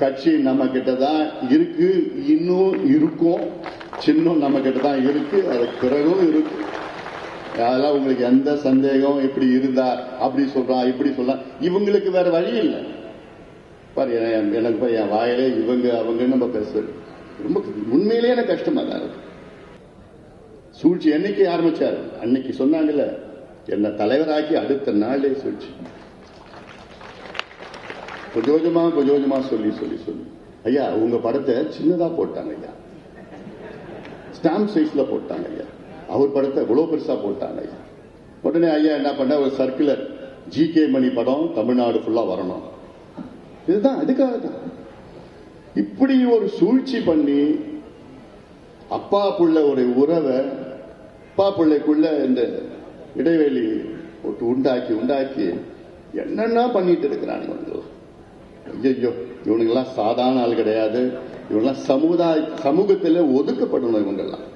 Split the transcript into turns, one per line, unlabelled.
கட்சி நம்ம கிட்ட தான் இருக்கு, இன்னும் இருக்கும். சின்னம் நம்ம கிட்ட தான் இருக்கு, அதுக்கு பிறகும் இருக்கு. அதெல்லாம் உங்களுக்கு எந்த சந்தேகம்? இப்படி இருந்தா அப்படி சொல்றான், இப்படி சொல்றான். இவங்களுக்கு வேற வழி இல்லை. பாரு, எனக்கு என் வாயிலே இவங்க அவங்கன்னு நம்ம பேசுறது ரொம்ப உண்மையிலேயே எனக்கு கஷ்டமா தான் இருக்கு. சூழ்ச்சி என்னைக்கு ஆரம்பிச்சாரு? அன்னைக்கு சொன்னாங்கல்ல, என்ன தலைவராக்கி அடுத்த நாளே சூழ்ச்சி. கொஞ்சமா கொஞ்சமா சொல்லி சொல்லி சொல்லி ஐயா உங்க படத்தை சின்னதா போட்டாங்க ஐயா, ஸ்டாம்ப் சைஸ்ல போட்டாங்க ஐயா. அவர் படத்தை இவ்வளவு பெருசா போட்டாங்க ஐயா. உடனே ஐயா என்ன பண்ண, ஒரு சர்க்குலர், ஜிகே மணி படம் தமிழ்நாடு ஃபுல்லா வரணும். இதுதான் அதுக்காக தான் இப்படி ஒரு சூழ்ச்சி பண்ணி அப்பா புள்ள ஒரு உறவை, அப்பா பிள்ளைக்குள்ள இந்த இடைவெளி போட்டு உண்டாக்கி என்னென்ன பண்ணிட்டு இருக்கிறாங்க. ஐயோ, இவனுங்கெல்லாம் சாதாரண ஆள் கிடையாது. இவங்கெல்லாம் சமூகத்தில் ஒதுக்கப்படணும். இவங்கெல்லாம்